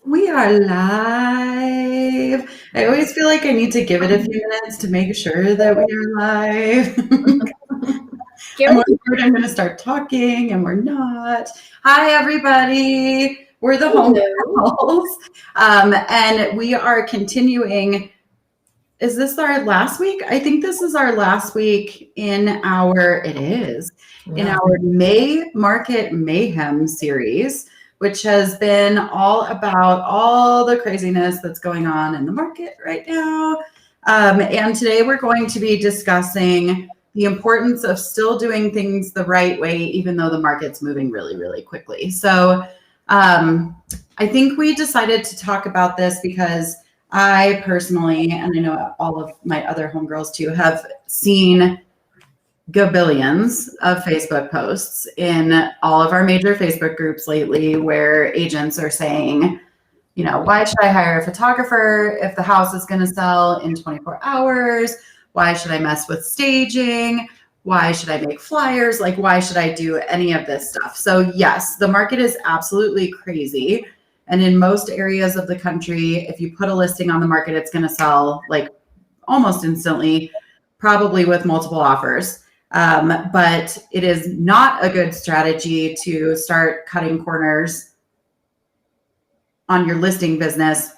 We are live. I always feel like I need to give it a few minutes to make sure that we are live. I'm worried I'm going to start talking and we're not. Hi, everybody. We're the Home Girls. And we are continuing. Is this our last week? I think this is our last week in our May Market Mayhem series, which has been all about all the craziness that's going on in the market right now. And today we're going to be discussing the importance of still doing things the right way, even though the market's moving really, really quickly. So I think we decided to talk about this because I personally, and I know all of my other homegirls too, have seen gabillions of Facebook posts in all of our major Facebook groups lately where agents are saying, you know, why should I hire a photographer if the house is going to sell in 24 hours? Why should I mess with staging? Why should I make flyers? Like, why should I do any of this stuff? So yes, the market is absolutely crazy. And in most areas of the country, if you put a listing on the market, it's going to sell like almost instantly, probably with multiple offers. But it is not a good strategy to start cutting corners on your listing business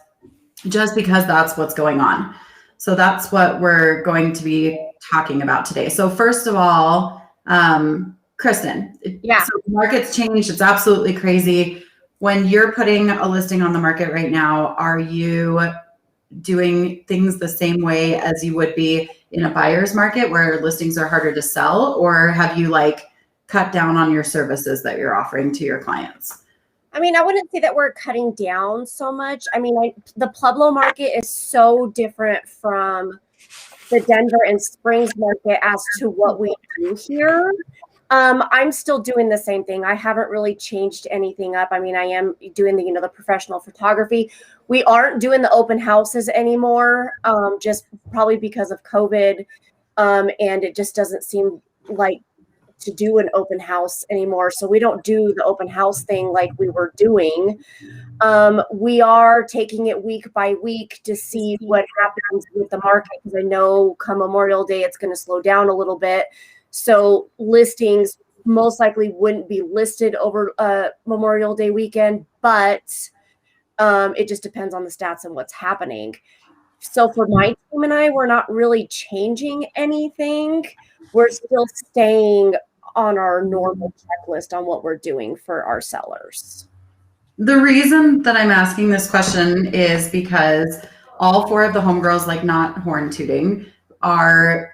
just because that's what's going on. So that's what we're going to be talking about today. So first of all, Kristen, so the market's changed. It's absolutely crazy. When you're putting a listing on the market right now, are you doing things the same way as you would be in a buyer's market where listings are harder to sell, or have you like cut down on your services that you're offering to your clients? I mean, I wouldn't say that we're cutting down so much. I mean, the Pueblo market is so different from the Denver and Springs market as to what we do here. I'm still doing the same thing. I haven't really changed anything up. I mean, I am doing the professional photography. We aren't doing the open houses anymore, just probably because of COVID. And it just doesn't seem like to do an open house anymore. So we don't do the open house thing like we were doing. We are taking it week by week to see what happens with the market, because I know come Memorial Day, it's going to slow down a little bit. So listings most likely wouldn't be listed over Memorial Day weekend, but it just depends on the stats and what's happening. So for my team and I, we're not really changing anything. We're still staying on our normal checklist on what we're doing for our sellers. The reason that I'm asking this question is because all four of the homegirls, like not horn tooting, are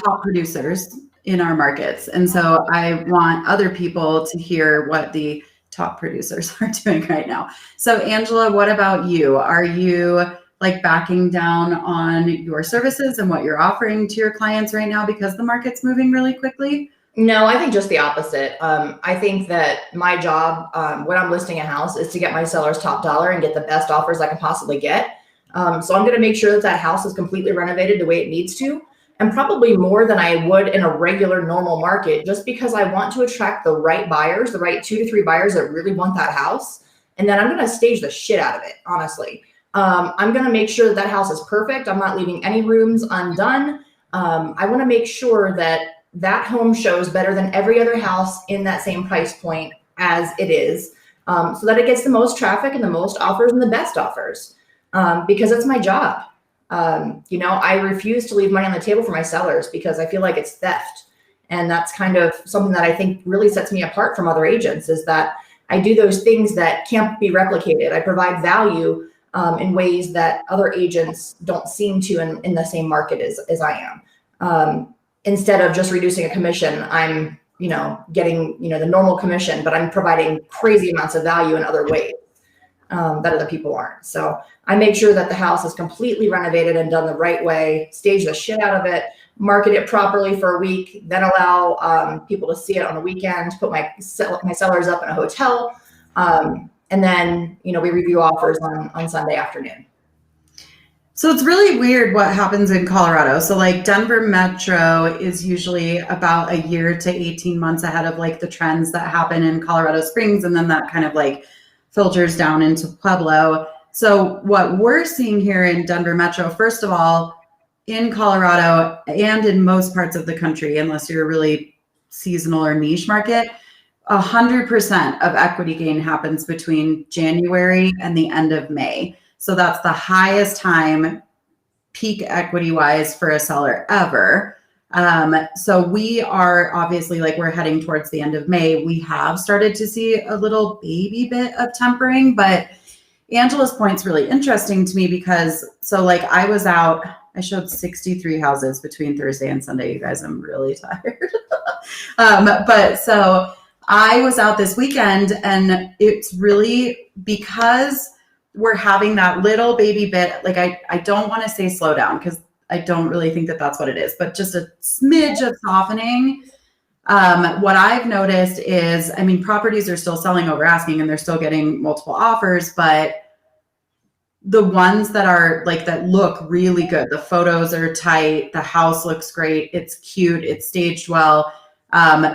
top producers in our markets. And so I want other people to hear what the top producers are doing right now. So Angela, what about you? Are you like backing down on your services and what you're offering to your clients right now because the market's moving really quickly? No, I think just the opposite. I think that my job when I'm listing a house is to get my sellers top dollar and get the best offers I can possibly get. So I'm going to make sure that house is completely renovated the way it needs to, and probably more than I would in a regular normal market, just because I want to attract the right buyers, the right 2 to 3 buyers that really want that house. And then I'm going to stage the shit out of it, honestly. I'm going to make sure that house is perfect. I'm not leaving any rooms undone. I want to make sure that home shows better than every other house in that same price point as it is, so that it gets the most traffic and the most offers and the best offers, because it's my job. I refuse to leave money on the table for my sellers because I feel like it's theft. And that's kind of something that I think really sets me apart from other agents, is that I do those things that can't be replicated. I provide value in ways that other agents don't seem to in the same market as I am. Instead of just reducing a commission, I'm, getting, the normal commission, but I'm providing crazy amounts of value in other ways that other people aren't. So I make sure that the house is completely renovated and done the right way, stage the shit out of it, market it properly for a week, then allow people to see it on the weekend, put my sellers up in a hotel. And then, we review offers on Sunday afternoon. So it's really weird what happens in Colorado. So like Denver Metro is usually about a year to 18 months ahead of like the trends that happen in Colorado Springs. And then that kind of like filters down into Pueblo. So what we're seeing here in Denver Metro, first of all, in Colorado and in most parts of the country, unless you're a really seasonal or niche market, 100% of equity gain happens between January and the end of May. So that's the highest time peak equity wise for a seller ever. So we are obviously, like, we're heading towards the end of May. We have started to see a little baby bit of tempering, but Angela's point's really interesting to me because, so like I showed 63 houses between Thursday and Sunday. You guys, I'm really tired. But so I was out this weekend, and it's really because we're having that little baby bit. Like I don't want to say slow down because I don't really think that that's what it is, but just a smidge of softening. What I've noticed is, I mean, properties are still selling over asking and they're still getting multiple offers, but the ones that are like, that look really good, the photos are tight, the house looks great, it's cute, it's staged well.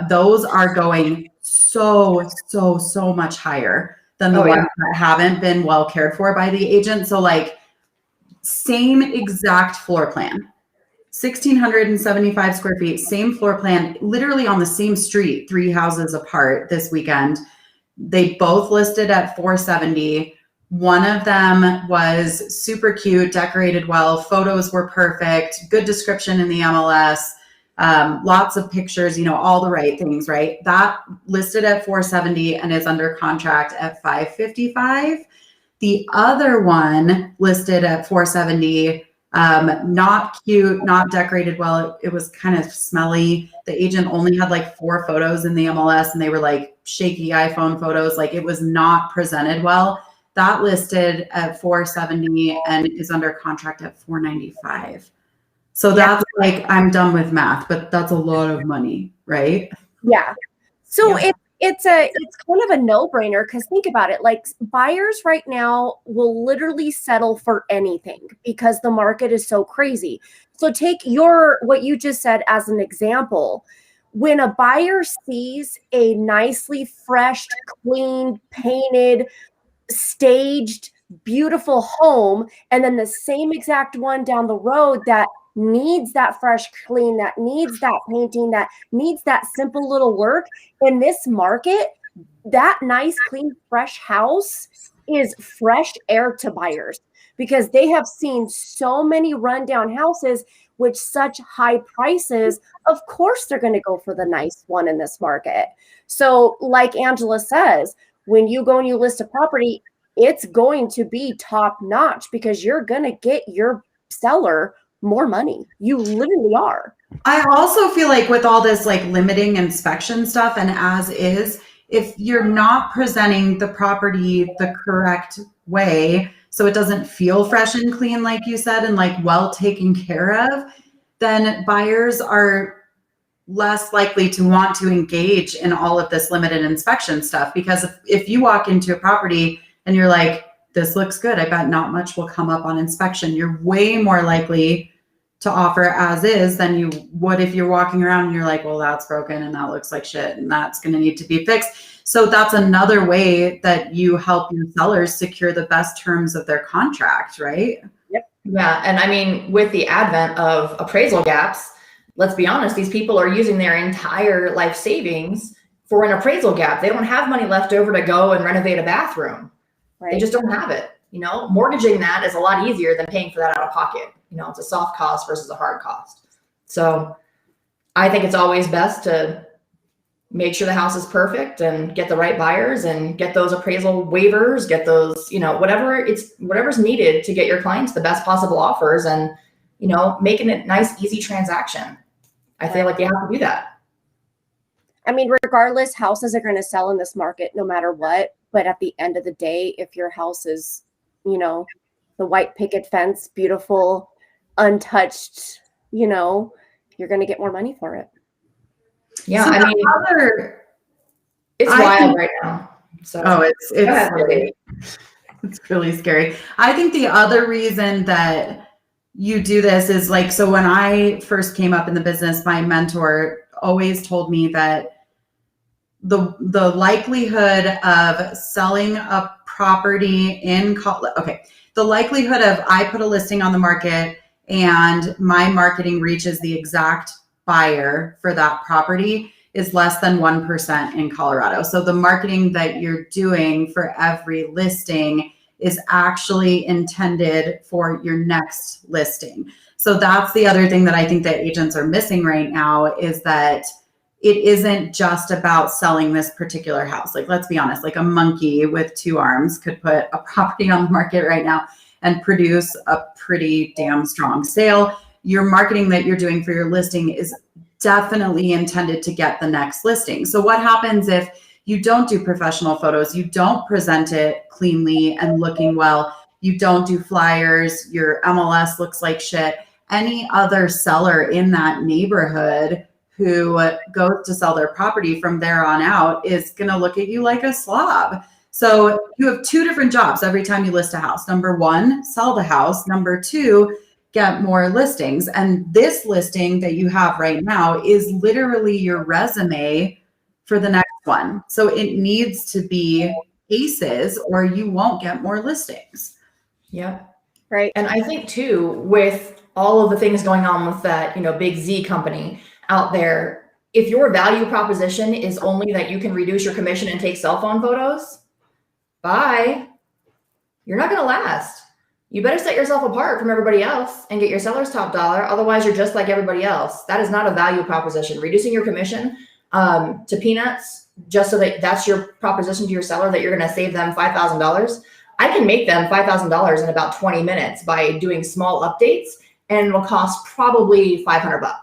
Those are going so much higher than the ones that haven't been well cared for by the agent. So like, same exact floor plan, 1,675 square feet, same floor plan, literally on the same street, 3 houses apart this weekend. They both listed at 470. One of them was super cute, decorated well, photos were perfect, good description in the MLS, lots of pictures, all the right things, right? That listed at 470 and is under contract at 555. The other one listed at 470, not cute, not decorated well. It was kind of smelly. The agent only had like 4 photos in the MLS and they were like shaky iPhone photos. Like, it was not presented well. That listed at 470 and is under contract at 495. So that's like, I'm done with math, but that's a lot of money, right? Yeah. So it's kind of a no-brainer, because think about it. Like, buyers right now will literally settle for anything because the market is so crazy. So take what you just said as an example. When a buyer sees a nicely fresh, clean, painted, staged, beautiful home, and then the same exact one down the road that needs that fresh clean, that needs that painting, that needs that simple little work, in this market, that nice, clean, fresh house is fresh air to buyers, because they have seen so many rundown houses with such high prices. Of course they're going to go for the nice one in this market. So like Angela says, when you go and you list a property, it's going to be top notch, because you're going to get your seller more money. You literally are. I also feel like with all this like limiting inspection stuff and as is, if you're not presenting the property the correct way, so it doesn't feel fresh and clean, like you said, and like well taken care of, then buyers are less likely to want to engage in all of this limited inspection stuff. Because if you walk into a property and you're like, this looks good, I bet not much will come up on inspection, you're way more likely to offer as is than you would if you're walking around and you're like, well, that's broken and that looks like shit and that's going to need to be fixed. So that's another way that you help your sellers secure the best terms of their contract, right? Yep. Yeah. And I mean, with the advent of appraisal gaps, let's be honest, these people are using their entire life savings for an appraisal gap. They don't have money left over to go and renovate a bathroom. Right. They just don't have it. Mortgaging that is a lot easier than paying for that out of pocket. It's a soft cost versus a hard cost. So I think it's always best to make sure the house is perfect and get the right buyers and get those appraisal waivers, get those, whatever's needed to get your clients the best possible offers and, making it nice, easy transaction. I feel like you have to do that. I mean, regardless, houses are going to sell in this market no matter what. But at the end of the day, if your house is, the white picket fence, beautiful, untouched, you're going to get more money for it. Yeah. So I mean, it's wild right now. So it's really scary. I think the other reason that you do this is like, so when I first came up in the business, my mentor always told me that the likelihood of selling a property in the likelihood of I put a listing on the market and my marketing reaches the exact buyer for that property is less than 1% in Colorado. So the marketing that you're doing for every listing is actually intended for your next listing. So that's the other thing that I think that agents are missing right now, is that it isn't just about selling this particular house. Like, let's be honest, like a monkey with two arms could put a property on the market right now and produce a pretty damn strong sale. Your marketing that you're doing for your listing is definitely intended to get the next listing. So what happens if you don't do professional photos, you don't present it cleanly and looking well, you don't do flyers, your MLS looks like shit? Any other seller in that neighborhood who goes to sell their property from there on out is going to look at you like a slob. So you have two different jobs every time you list a house. Number one, sell the house. Number two, get more listings. And this listing that you have right now is literally your resume for the next one. So it needs to be aces or you won't get more listings. Yep. Right. And I think too, with all of the things going on with that, big Z company out there, if your value proposition is only that you can reduce your commission and take cell phone photos, bye. You're not going to last. You better set yourself apart from everybody else and get your seller's top dollar. Otherwise, you're just like everybody else. That is not a value proposition. Reducing your commission to peanuts just so that that's your proposition to your seller, that you're going to save them $5,000. I can make them $5,000 in about 20 minutes by doing small updates, and it'll cost probably $500.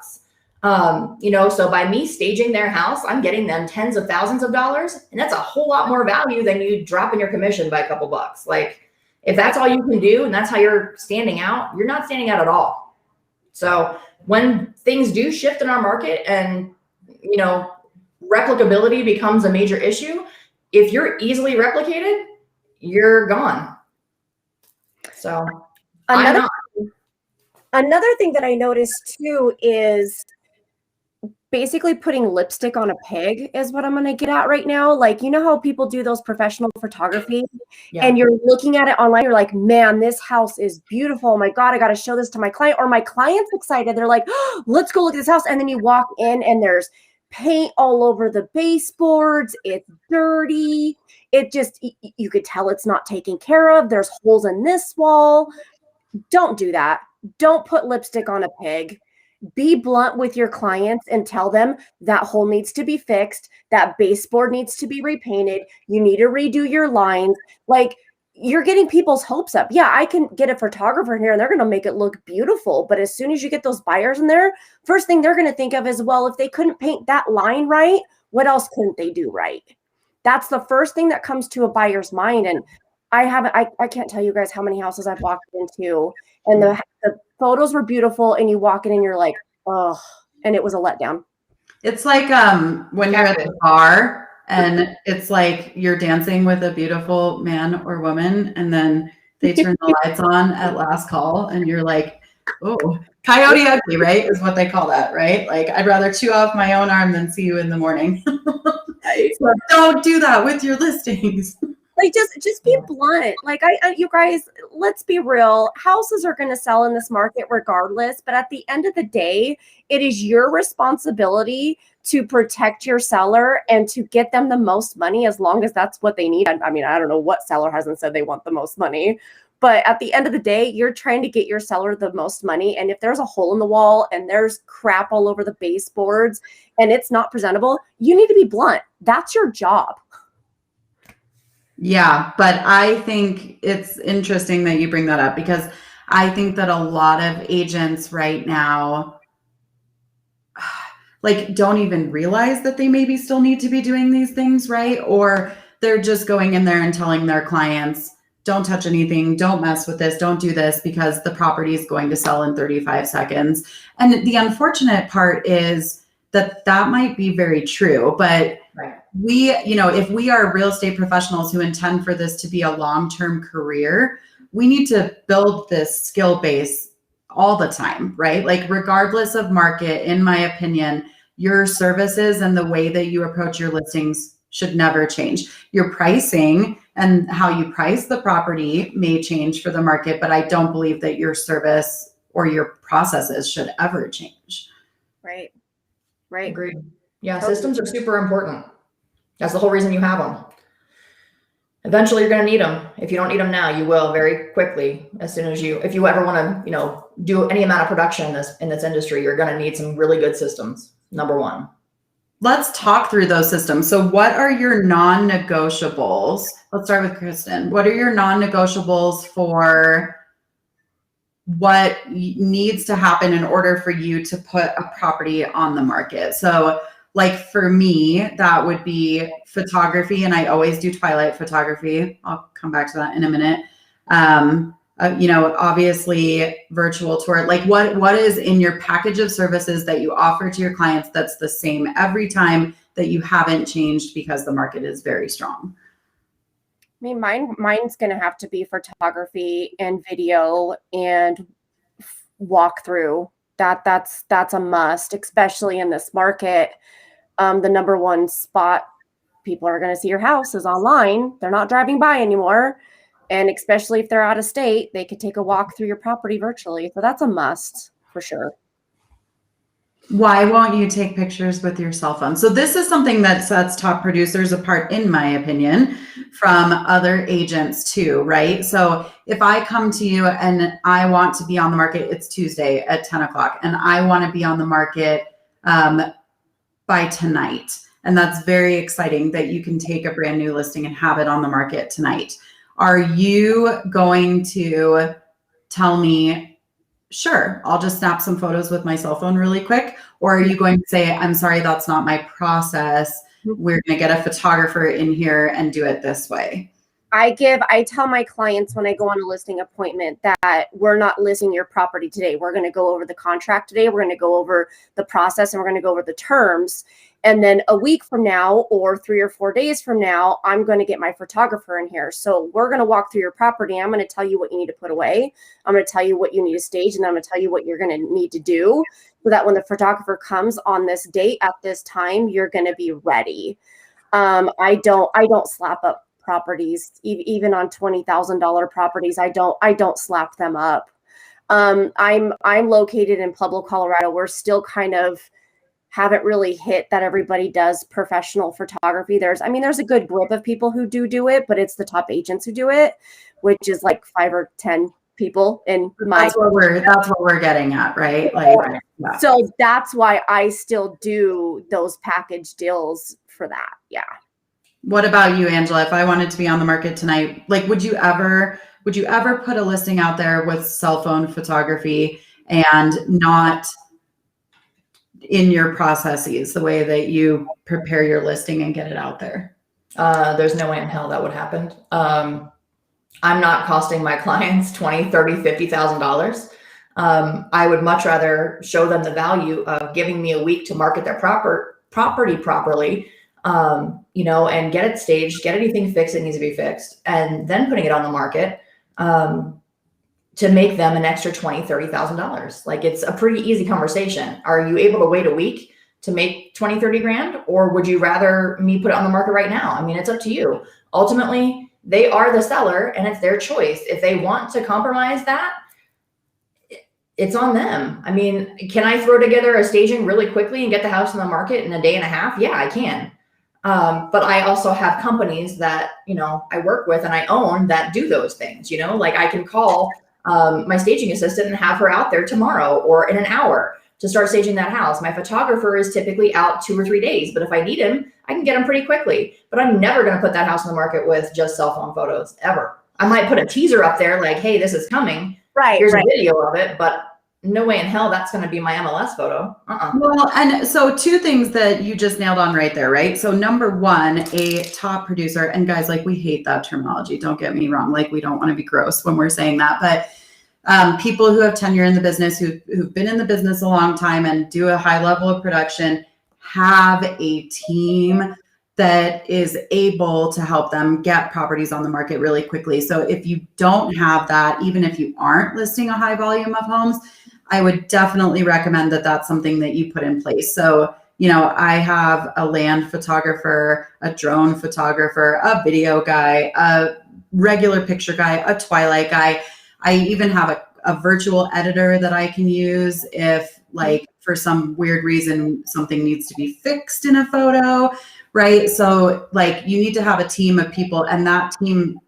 So by me staging their house, I'm getting them tens of thousands of dollars, and that's a whole lot more value than you dropping your commission by a couple bucks. Like, if that's all you can do and that's how you're standing out, you're not standing out at all. So when things do shift in our market and, replicability becomes a major issue, if you're easily replicated, you're gone. So Another thing that I noticed too is basically putting lipstick on a pig is what I'm going to get at right now. Like, how people do those professional photography and you're looking at it online. You're like, man, this house is beautiful. Oh my God, I got to show this to my client, or my client's excited. They're like, oh, let's go look at this house. And then you walk in and there's paint all over the baseboards. It's dirty. It just, you could tell it's not taken care of. There's holes in this wall. Don't do that. Don't put lipstick on a pig. Be blunt with your clients and tell them that hole needs to be fixed. That baseboard needs to be repainted. You need to redo your lines. Like, you're getting people's hopes up. Yeah, I can get a photographer in here and they're going to make it look beautiful. But as soon as you get those buyers in there, first thing they're going to think of is, well, if they couldn't paint that line right, what else couldn't they do right? That's the first thing that comes to a buyer's mind. And I can't tell you guys how many houses I've walked into and the photos were beautiful and you walk in and you're like, oh, and it was a letdown. It's like when you're at the bar and it's like you're dancing with a beautiful man or woman and then they turn the lights on at last call and you're like, oh, coyote ugly, right? Is what they call that, right? Like, I'd rather chew off my own arm than see you in the morning. So don't do that with your listings. Like, just be blunt. Like, you guys, let's be real. Houses are going to sell in this market regardless. But at the end of the day, it is your responsibility to protect your seller and to get them the most money, as long as that's what they need. I mean, I don't know what seller hasn't said they want the most money. But at the end of the day, you're trying to get your seller the most money. And if there's a hole in the wall and there's crap all over the baseboards and it's not presentable, you need to be blunt. That's your job. Yeah, but I think it's interesting that you bring that up, because I think that a lot of agents right now don't even realize that they maybe still need to be doing these things, right? Or they're just going in there and telling their clients, don't touch anything, don't mess with this, don't do this, because the property is going to sell in 35 seconds. And the unfortunate part is that might be very true, but right. If we are real estate professionals who intend for this to be a long-term career, we need to build this skill base all the time, right? Like, regardless of market, in my opinion, your services and the way that you approach your listings should never change. Your pricing and how you price the property may change for the market, but I don't believe that your service or your processes should ever change. Right. Right. Agreed. Yeah, Totally. systems are super important. That's the whole reason you have them. Eventually you're going to need them. If you don't need them now, you will very quickly. As soon as if you ever want to, do any amount of production in this industry, you're going to need some really good systems. Number one. Let's talk through those systems. So what are your non-negotiables? Let's start with Kristen. What are your non-negotiables for what needs to happen in order for you to put a property on the market? So like for me, that would be photography, and I always do twilight photography. I'll come back to that in a minute. Obviously virtual tour. Like what is in your package of services that you offer to your clients that's the same every time that you haven't changed because the market is very strong? I mean, mine's going to have to be photography and video and walkthrough. That's a must, especially in this market. The number one spot people are going to see your house is online. They're not driving by anymore. And especially if they're out of state, they could take a walk through your property virtually. So that's a must for sure. Why won't you take pictures with your cell phone? So this is something that sets top producers apart, in my opinion, from other agents too, right? So if I come to you and I want to be on the market, it's Tuesday at 10 o'clock, and I want to be on the market by tonight. And that's very exciting that you can take a brand new listing and have it on the market tonight. Are you going to tell me, sure, I'll just snap some photos with my cell phone really quick? Or are you going to say, I'm sorry, that's not my process. We're going to get a photographer in here and do it this way? I tell my clients when I go on a listing appointment that we're not listing your property today. We're going to go over the contract today. We're going to go over the process, and we're going to go over the terms. And then a week from now or 3 or 4 days from now, I'm going to get my photographer in here. So we're going to walk through your property. I'm going to tell you what you need to put away. I'm going to tell you what you need to stage, and I'm going to tell you what you're going to need to do so that when the photographer comes on this date at this time, you're going to be ready. I don't slap up properties, even on $20,000 properties. I don't slap them up. I'm located in Pueblo, Colorado. We're still kind of haven't really hit that everybody does professional photography. There's a good group of people who do it, but it's the top agents who do it, which is like 5 or 10 people in my. That's what we're getting at, right? Like, yeah. So that's why I still do those package deals for that. Yeah. What about you, Angela? If I wanted to be on the market tonight, like, would you ever put a listing out there with cell phone photography and not in your processes, the way that you prepare your listing and get it out there? There's no way in hell that would happen. I'm not costing my clients $20,000, $30,000, $50,000. I would much rather show them the value of giving me a week to market their property properly, and get it staged, get anything fixed that needs to be fixed, and then putting it on the market to make them an extra $20,000, $30,000. Like, it's a pretty easy conversation. Are you able to wait a week to make 20, 30 grand? Or would you rather me put it on the market right now? I mean, it's up to you. Ultimately, they are the seller and it's their choice. If they want to compromise that, it's on them. I mean, can I throw together a staging really quickly and get the house on the market in a day and a half? Yeah, I can. But I also have companies that, I work with and I own that do those things, like I can call my staging assistant and have her out there tomorrow or in an hour to start staging that house. My photographer is typically out 2 or 3 days, but if I need him, I can get him pretty quickly. But I'm never going to put that house on the market with just cell phone photos ever. I might put a teaser up there like, hey, this is coming. Right. Here's a video of it, but no way in hell that's going to be my MLS photo. Well, and so 2 things that you just nailed on right there, right? So number 1, a top producer, and guys, like, we hate that terminology. Don't get me wrong. Like, we don't want to be gross when we're saying that, but people who have tenure in the business, who've been in the business a long time and do a high level of production, have a team that is able to help them get properties on the market really quickly. So if you don't have that, even if you aren't listing a high volume of homes, I would definitely recommend that that's something that you put in place. So I have a land photographer, a drone photographer, a video guy, a regular picture guy, a twilight guy. I even have a virtual editor that I can use if, like, for some weird reason, something needs to be fixed in a photo, right? So, like, you need to have a team of people, and that team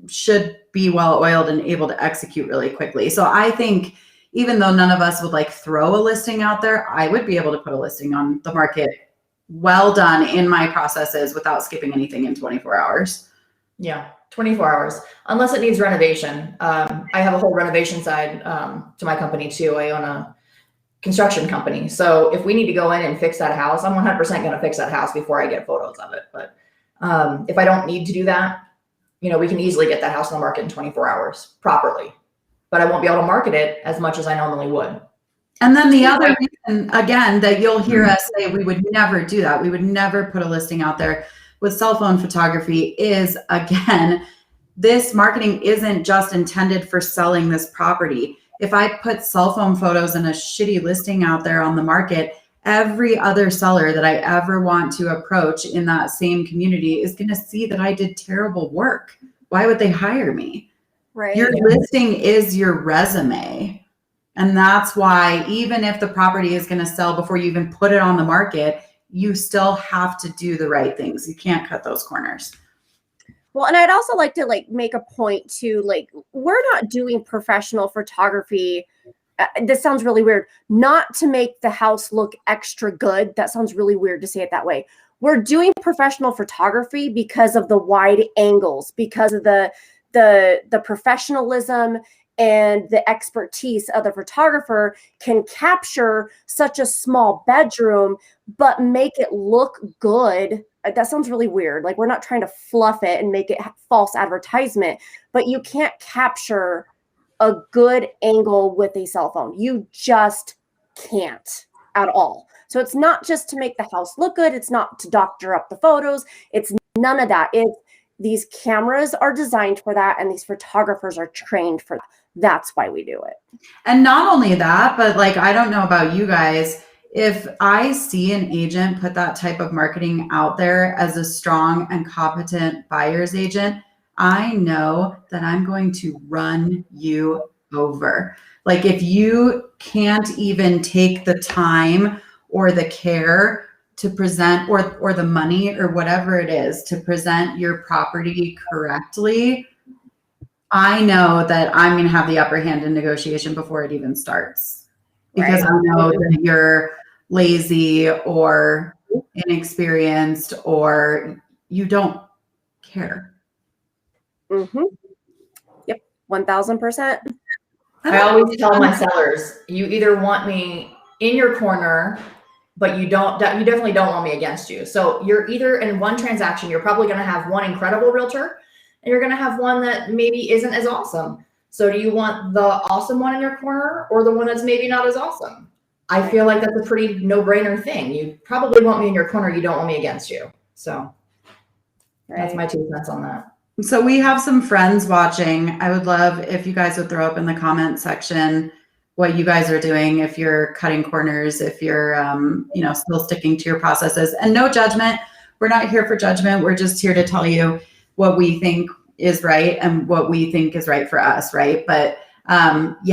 should be well-oiled and able to execute really quickly. So I think even though none of us would like throw a listing out there, I would be able to put a listing on the market well done in my processes without skipping anything in 24 hours. Yeah, 24 hours, unless it needs renovation. I have a whole renovation side to my company too. I own a construction company. So if we need to go in and fix that house, I'm 100% going to fix that house before I get photos of it. But if I don't need to do that, we can easily get that house on the market in 24 hours properly, but I won't be able to market it as much as I normally would. And then the other reason, again, that you'll hear us say we would never do that, we would never put a listing out there with cell phone photography is, again, this marketing isn't just intended for selling this property. If I put cell phone photos and a shitty listing out there on the market, every other seller that I ever want to approach in that same community is going to see that I did terrible work. Why would they hire me? Right. Your listing is your resume. And that's why even if the property is going to sell before you even put it on the market, you still have to do the right things. You can't cut those corners. Well, and I'd also like to make a point to we're not doing professional photography. This sounds really weird, not to make the house look extra good. That sounds really weird to say it that way. We're doing professional photography because of the wide angles, because of the professionalism and the expertise of the photographer can capture such a small bedroom, but make it look good. That sounds really weird. We're not trying to fluff it and make it false advertisement, but you can't capture a good angle with a cell phone. You just can't at all. So it's not just to make the house look good. It's not to doctor up the photos. It's none of that. These cameras are designed for that, and these photographers are trained for that. That's why we do it. And not only that, but I don't know about you guys, if I see an agent put that type of marketing out there as a strong and competent buyer's agent, I know that I'm going to run you over. If you can't even take the time or the care to present or the money or whatever it is to present your property correctly, I know that I'm going to have the upper hand in negotiation before it even starts. Because I know that you're lazy or inexperienced or you don't care. Mm-hmm. Yep, 1000%. I always tell my sellers, you either want me in your corner, but you definitely don't want me against you. So you're either in one transaction, you're probably going to have one incredible realtor, and you're going to have one that maybe isn't as awesome. So do you want the awesome one in your corner or the one that's maybe not as awesome? I feel like that's a pretty no-brainer thing. You probably want me in your corner. You don't want me against you. So that's my 2 cents on that. So we have some friends watching. I would love if you guys would throw up in the comment section what you guys are doing, if you're cutting corners, if you're, still sticking to your processes. And no judgment. We're not here for judgment. We're just here to tell you what we think is right and what we think is right for us, right? But the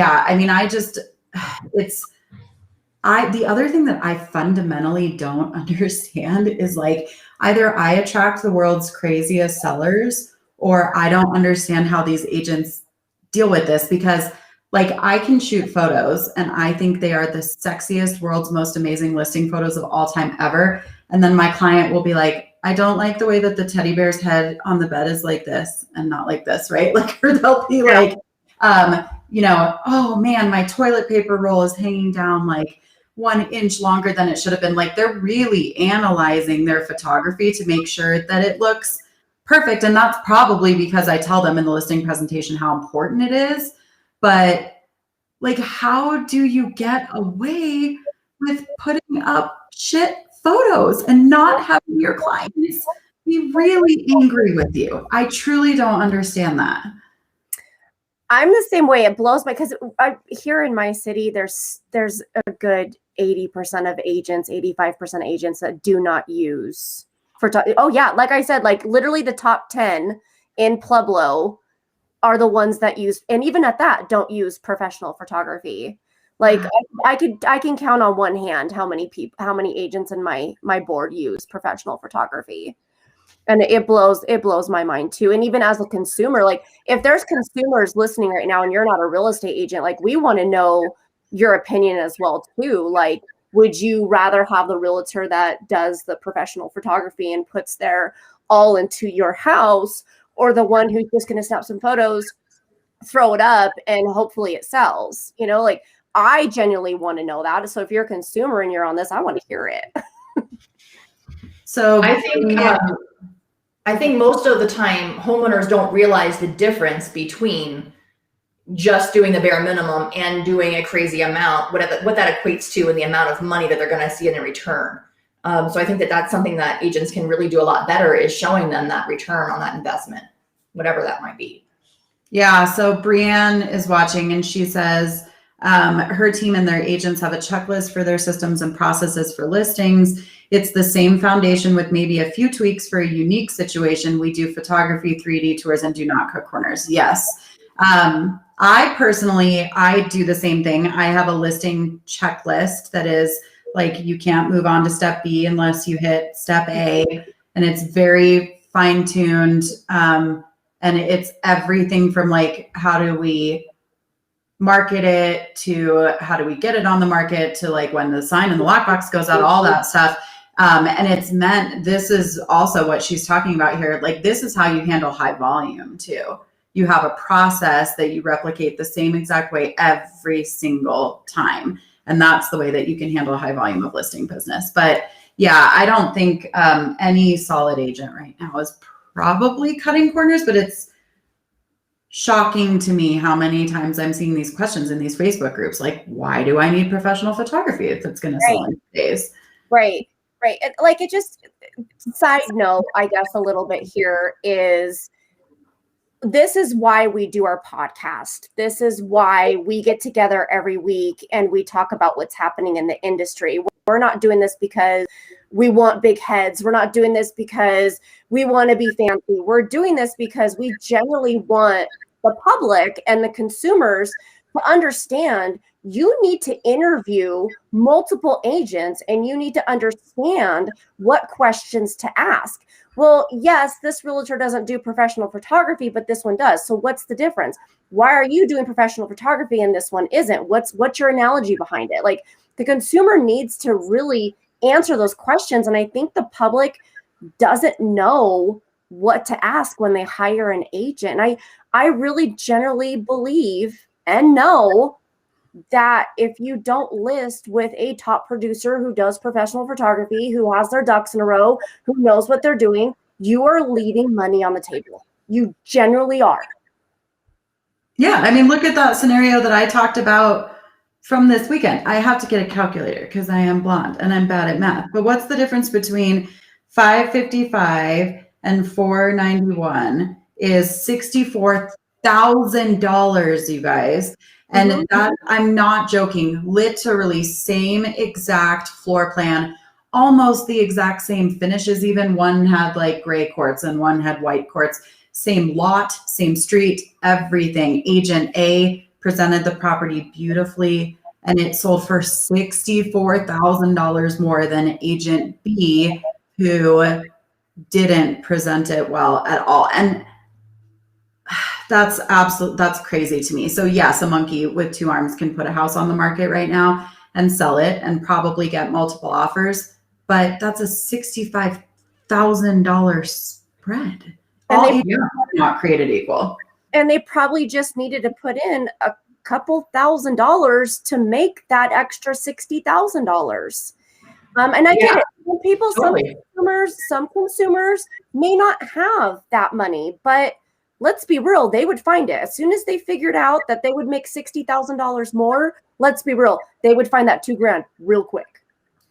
other thing that I fundamentally don't understand is either I attract the world's craziest sellers or I don't understand how these agents deal with this, because I can shoot photos and I think they are the sexiest, world's most amazing listing photos of all time ever. And then my client will be like, I don't like the way that the teddy bear's head on the bed is like this and not like this, right? Or they'll be oh man, my toilet paper roll is hanging down 1 inch longer than it should have been. They're really analyzing their photography to make sure that it looks perfect. And that's probably because I tell them in the listing presentation how important it is. But how do you get away with putting up shit photos and not having your clients be really angry with you? I truly don't understand that. I'm the same way. It blows my, because here in my city, there's a good 80% of agents, 85% of agents that do not use oh yeah, like I said, like literally the top 10 in Pueblo are the ones that use, and even at that, don't use professional photography. Like I can count on one hand how many agents in my board use professional photography. And it blows my mind too. And even as a consumer, like if there's consumers listening right now and you're not a real estate agent, like we want to know your opinion as well too. Like, would you rather have the realtor that does the professional photography and puts their all into your house, or the one who's just going to snap some photos, throw it up, and hopefully it sells? You know, like I genuinely want to know that. So if you're a consumer and you're on this, I want to hear it. So I think most of the time homeowners don't realize the difference between just doing the bare minimum and doing a crazy amount, what that equates to and the amount of money that they're going to see in return. So I think that that's something that agents can really do a lot better, is showing them that return on that investment, whatever that might be. Yeah. So Brianne is watching and she says her team and their agents have a checklist for their systems and processes for listings. It's the same foundation with maybe a few tweaks for a unique situation. We do photography, 3D tours, and do not cut corners. Yes. I do the same thing. I have a listing checklist that is like, you can't move on to step B unless you hit step A. And it's very fine-tuned. And it's everything from like, how do we market it, to how do we get it on the market, to like when the sign in the lockbox goes out, all that stuff. And it's meant, this is also what she's talking about here. Like, this is how you handle high volume too. You have a process that you replicate the same exact way every single time. And that's the way that you can handle a high volume of listing business. But yeah, I don't think any solid agent right now is probably cutting corners, but it's shocking to me how many times I'm seeing these questions in these Facebook groups. Like, why do I need professional photography if it's going to sell in days? Right. And like, it just, side note, I guess a little bit here is, this is why we do our podcast. This is why we get together every week and we talk about what's happening in the industry. We're not doing this because we want big heads. We're not doing this because we want to be fancy. We're doing this because we generally want the public and the consumers to understand you need to interview multiple agents and you need to understand what questions to ask. Well, yes, this realtor doesn't do professional photography, but this one does. So what's the difference? Why are you doing professional photography and this one isn't? What's your analogy behind it? Like, the consumer needs to really answer those questions. And I think the public doesn't know what to ask when they hire an agent. And I really generally believe and know that if you don't list with a top producer who does professional photography, who has their ducks in a row, who knows what they're doing, you are leaving money on the table. You generally are. Yeah. I mean, look at that scenario that I talked about from this weekend. I have to get a calculator because I am blonde and I'm bad at math. But what's the difference between $555 and $491 is $64,000, you guys. And that, I'm not joking, literally same exact floor plan, almost the exact same finishes. Even one had like gray quartz and one had white quartz, same lot, same street, everything. Agent A presented the property beautifully and it sold for $64,000 more than agent B, who didn't present it well at all. And that's crazy to me. So yes, a monkey with two arms can put a house on the market right now and sell it and probably get multiple offers, but that's a $65,000 spread. And all agents are not created equal. And they probably just needed to put in a couple $1,000s to make that extra $60,000. And I get it. Some people, some consumers may not have that money, but let's be real, they would find it. As soon as they figured out that they would make $60,000 more, let's be real, they would find that $2,000 real quick.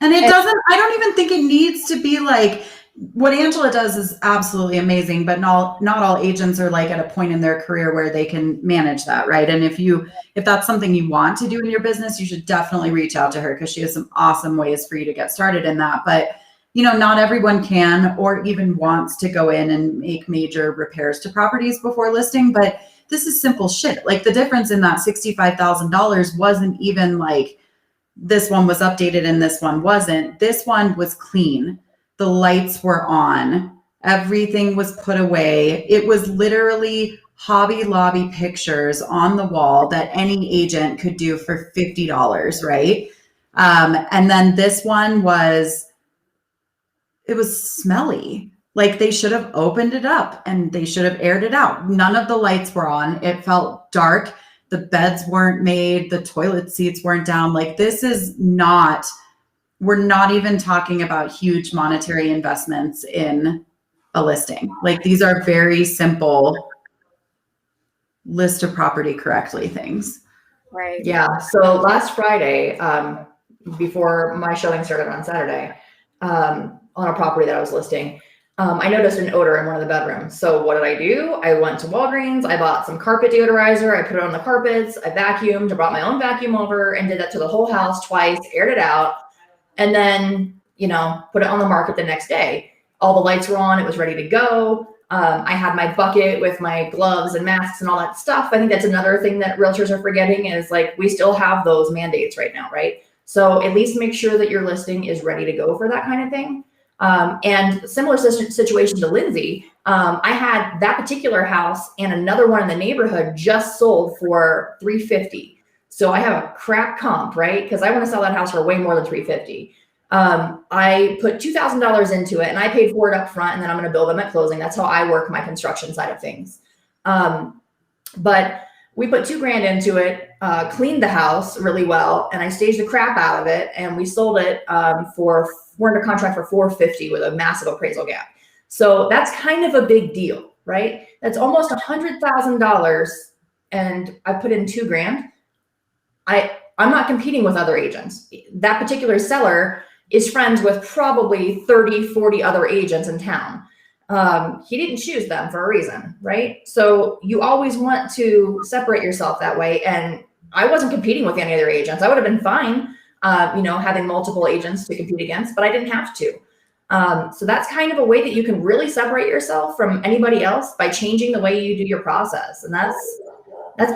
And it doesn't, I don't even think it needs to be like, what Angela does is absolutely amazing, but not all agents are like at a point in their career where they can manage that, right? And if that's something you want to do in your business, you should definitely reach out to her because she has some awesome ways for you to get started in that. But not everyone can or even wants to go in and make major repairs to properties before listing, but this is simple shit. Like the difference in that $65,000 wasn't even like this one was updated and this one wasn't. This one was clean. The lights were on. Everything was put away. It was literally Hobby Lobby pictures on the wall that any agent could do for $50, right? And then this one it was smelly. Like they should have opened it up and they should have aired it out. None of the lights were on. It felt dark. The beds weren't made. The toilet seats weren't down. Like we're not even talking about huge monetary investments in a listing. Like these are very simple list a property correctly things. Right. Yeah. So last Friday, before my showing started on Saturday, on a property that I was listing, I noticed an odor in one of the bedrooms. So what did I do? I went to Walgreens. I bought some carpet deodorizer. I put it on the carpets. I vacuumed. I brought my own vacuum over and did that to the whole house twice, aired it out, and then, put it on the market the next day. All the lights were on. It was ready to go. I had my bucket with my gloves and masks and all that stuff. I think that's another thing that realtors are forgetting is like, we still have those mandates right now, right? So at least make sure that your listing is ready to go for that kind of thing. And similar situation to Lindsay, I had that particular house and another one in the neighborhood just sold for $350. So I have a crap comp, right? Because I want to sell that house for way more than $350. I put $2,000 into it and I paid for it up front, and then I'm going to bill them at closing. That's how I work my construction side of things. But we put $2,000 into it, cleaned the house really well, and I staged the crap out of it, and we sold it we're under contract for $450 with a massive appraisal gap. So that's kind of a big deal, right? That's almost $100,000, and I put in $2,000. I'm not competing with other agents. That particular seller is friends with probably 30, 40 other agents in town. He didn't choose them for a reason, right? So you always want to separate yourself that way. And I wasn't competing with any other agents. I would have been fine, having multiple agents to compete against, but I didn't have to. So that's kind of a way that you can really separate yourself from anybody else by changing the way you do your process. And that's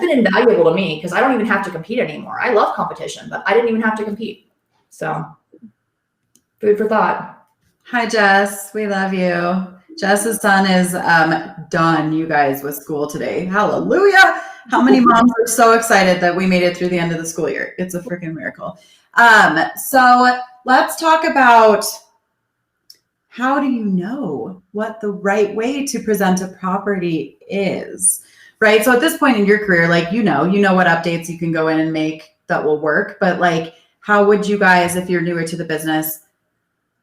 been invaluable to me because I don't even have to compete anymore. I love competition, but I didn't even have to compete. So food for thought. Hi, Jess. We love you. Jess's son is done, you guys, with school today. Hallelujah. How many moms are so excited that we made it through the end of the school year? It's a freaking miracle. So let's talk about how do you know what the right way to present a property is, right? So at this point in your career, like, you know what updates you can go in and make that will work. But like, how would you guys, if you're newer to the business,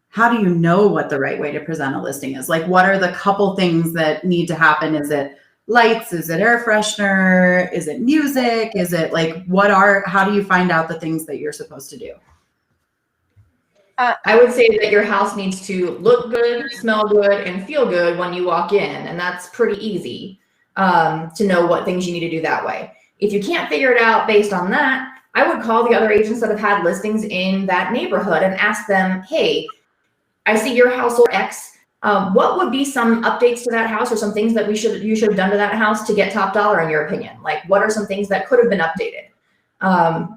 how do you know what the right way to present a listing is? Like, what are the couple things that need to happen? Is it lights? Is it air freshener? Is it music? Is it like, how do you find out the things that you're supposed to do? I would say that your house needs to look good, smell good, and feel good when you walk in. And that's pretty easy to know what things you need to do that way. If you can't figure it out based on that, I would call the other agents that have had listings in that neighborhood and ask them, hey, I see your house sold X. What would be some updates to that house or some things that you should have done to that house to get top dollar in your opinion? Like, what are some things that could have been updated?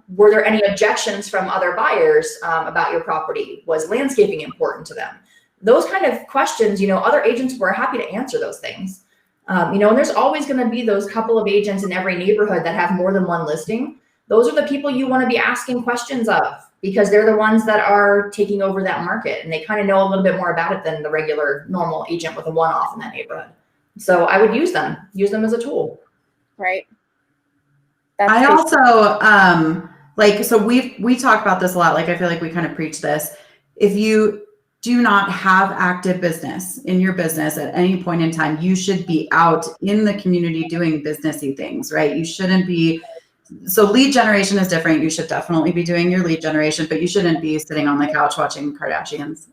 Were there any objections from other buyers about your property? Was landscaping important to them? Those kind of questions, other agents were happy to answer those things. And there's always going to be those couple of agents in every neighborhood that have more than one listing. Those are the people you want to be asking questions of, because they're the ones that are taking over that market and they kind of know a little bit more about it than the regular normal agent with a one-off in that neighborhood. So I would use them as a tool. Right. I also, so we talk about this a lot. Like, I feel like we kind of preach this. If you do not have active business in your business at any point in time, you should be out in the community doing businessy things, right? You shouldn't be So lead generation is different. You should definitely be doing your lead generation, but you shouldn't be sitting on the couch watching Kardashians.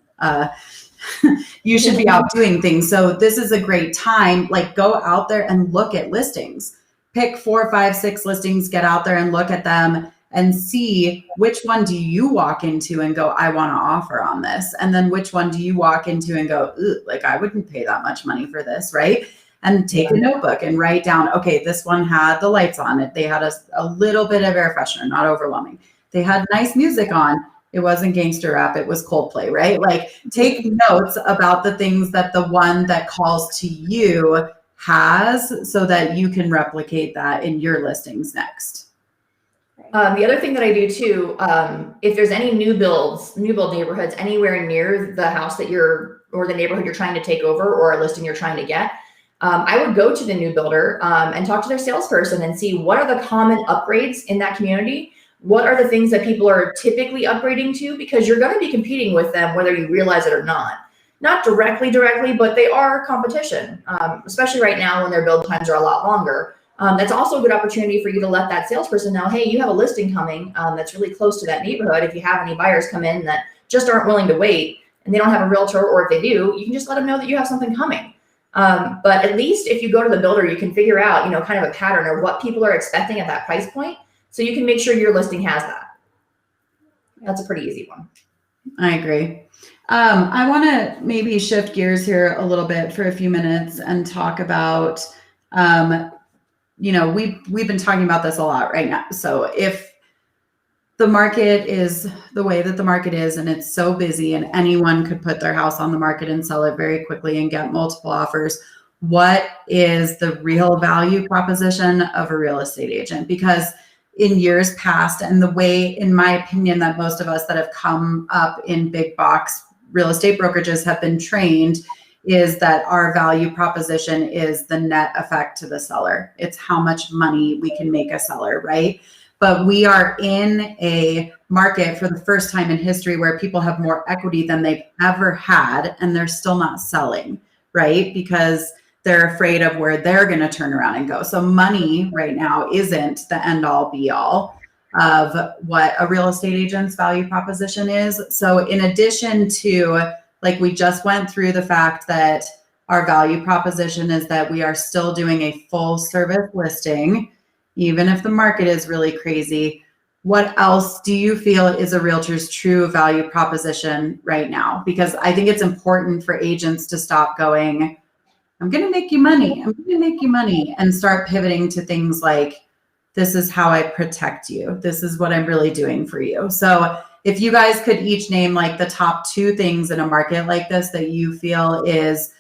You should be out doing things. So this is a great time. Like, go out there and look at listings. Pick 4, 5, 6 listings, get out there and look at them and see which one do you walk into and go, I want to offer on this. And then which one do you walk into and go, like, I wouldn't pay that much money for this, right? And take a notebook and write down, okay, this one had the lights on it. They had a little bit of air freshener, not overwhelming. They had nice music on. It wasn't gangster rap. It was Coldplay, right? Like, take notes about the things that the one that calls to you has so that you can replicate that in your listings next. The other thing that I do too, if there's any new build neighborhoods anywhere near the house that or the neighborhood you're trying to take over or a listing you're trying to get, I would go to the new builder and talk to their salesperson and see what are the common upgrades in that community. What are the things that people are typically upgrading to? Because you're going to be competing with them, whether you realize it or not. Not directly, but they are competition, especially right now when their build times are a lot longer. That's also a good opportunity for you to let that salesperson know, hey, you have a listing coming that's really close to that neighborhood. If you have any buyers come in that just aren't willing to wait and they don't have a realtor, or if they do, you can just let them know that you have something coming. But at least if you go to the builder, you can figure out, kind of a pattern of what people are expecting at that price point. So you can make sure your listing has that. That's a pretty easy one. I agree. I want to maybe shift gears here a little bit for a few minutes and talk about, we've been talking about this a lot right now. So if the market is the way that the market is, and it's so busy and anyone could put their house on the market and sell it very quickly and get multiple offers, what is the real value proposition of a real estate agent? Because in years past, and the way, in my opinion, that most of us that have come up in big box real estate brokerages have been trained is that our value proposition is the net effect to the seller. It's how much money we can make a seller, right? But we are in a market for the first time in history where people have more equity than they've ever had, and they're still not selling, right? Because they're afraid of where they're going to turn around and go. So money right now isn't the end all be all of what a real estate agent's value proposition is. So in addition to, like, we just went through the fact that our value proposition is that we are still doing a full service listing, even if the market is really crazy. What else do you feel is a realtor's true value proposition right now? Because I think it's important for agents to stop going, I'm going to make you money. I'm going to make you money, and start pivoting to things like, this is how I protect you. This is what I'm really doing for you. So if you guys could each name like the top 2 things in a market like this that you feel is